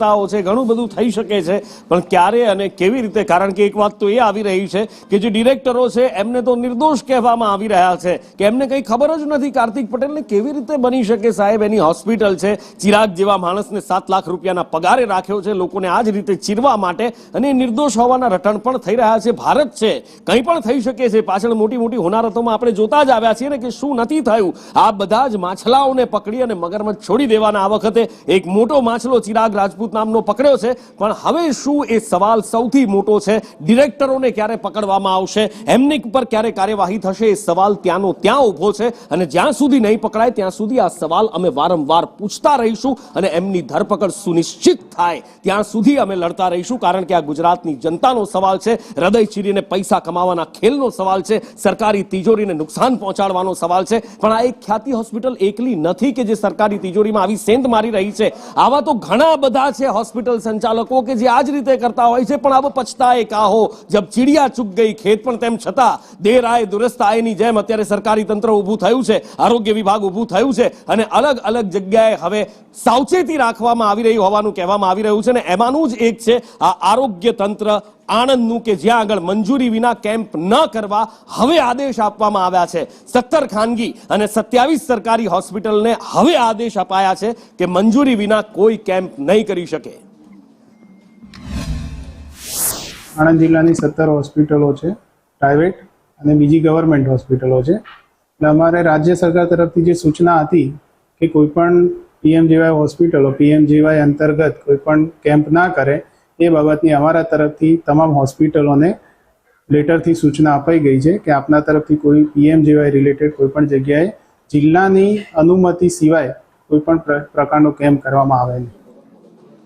શક્યતાઓ છે, ઘણું બધું થઈ શકે છે, પણ ક્યારે અને કેવી રીતે? કારણ કે એક વાત તો એ આવી રહી છે કે જે ડિરેક્ટરો છે એમને તો નિર્દોષ કહેવામાં આવી રહ્યા છે કે એમને કંઈ ખબર જ નથી. કાર્તિક પટેલને કેવી રીતે બની શકે સાહેબ? એની હોસ્પિટલ છે, ચિરાગ જેવા માણસને 7 લાખ રૂપિયાના પગારે રાખ્યો છે લોકોને આ જ રીતે ચીરવા માટે, અને નિર્દોષ હોવાના રટણ પણ થઈ રહ્યા છે. ભારત છે, કંઈ પણ થઈ શકે છે. પાછળ મોટી મોટી હોનારતોમાં આપણે જોતા જ આવ્યા છીએ ને કે શું નથી થયું. આ બધા જ માછલાઓને પકડી અને મગરમચ્છ છોડી દેવાના આ વખતે એક મોટો માછલો ચિરાગ રાજપૂત નામનો પકડ્યો છે. પણ હવે શું એ સવાલ સૌથી મોટો છે, ડિરેક્ટરોને ક્યારે પકડવામાં આવશે, એમની ઉપર ક્યારે કાર્યવાહી થશે, એ સવાલ ત્યાંનો ત્યાં ઉભો છે. અને જ્યાં સુધી નહીં પકડાય ત્યાં સુધી આ સવાલ અમે વારંવાર પૂછતા રહીશું અને એમની ધરપકડ સુનિશ્ચિત થાય ત્યાં સુધી અમે લડતા રહીશું. કારણ કે આ ગુજરાતની જનતાનો સવાલ છે, હૃદય ચીરીને પૈસા કમાવાના ખેલનો સવાલ છે, સરકારી તિજોરીને નુકસાન પહોંચાડવાનો સવાલ છે. પણ આ એક ખ્યાતિ હોસ્પિટલ એકલી નથી કે જે સરકારી તિજોરીમાં આવી સેંધ મારી રહી છે. આવા તો ઘણા બધા છે હોસ્પિટલ સંચાલકો કે જે આ જ રીતે કરતા હોય છે. પણ અબ પછતાએ કાહો જબ ચીડિયા ચૂક ગઈ ખેત. પણ તેમ છતાં દેર આય દુરસ્ત આયની જેમ અત્યારે સરકારી તંત્ર ઊભું થયું છે, આરોગ્ય વિભાગ ઊભું થયું છે અને અલગ અલગ જગ્યાએ હવે સાવચેતી રાખવામાં આવી રહી હોવાનું કહેવામાં આવી રહ્યું છે. ને એમાંનું જ એક છે આ આરોગ્ય તંત્ર આણંદનું કે જ્યાં આગળ મંજૂરી વિના કેમ્પ ન કરવા હવે આદેશ આપવામાં આવ્યા છે. 17 ખાનગી અને 27 સરકારી હોસ્પિટલને હવે આદેશ અપાયા છે કે મંજૂરી વિના કોઈ કેમ્પ નહીં કરી શકે. આણંદ જિલ્લાની 17 હોસ્પિટલો છે, પ્રાઇવેટ અને બીજી ગવર્મેન્ટ હોસ્પિટલો છે. એટલે અમારે રાજ્ય સરકાર તરફથી જે સૂચના હતી કે કોઈ પણ પીએમજેવાય હોસ્પિટલો પીએમજેવાય અંતર્ગત કોઈ પણ કેમ્પ ના કરે, એ બાબતની અમારા તરફથી તમામ હોસ્પિટલોને લેટરથી સૂચના અપાઈ ગઈ છે કે આપના તરફથી કોઈ પીએમજેવાય રિલેટેડ કોઈ પણ જગ્યાએ જિલ્લાની અનુમતિ સિવાય કોઈ પણ પ્રકારનો કેમ્પ કરવામાં આવે નહીં.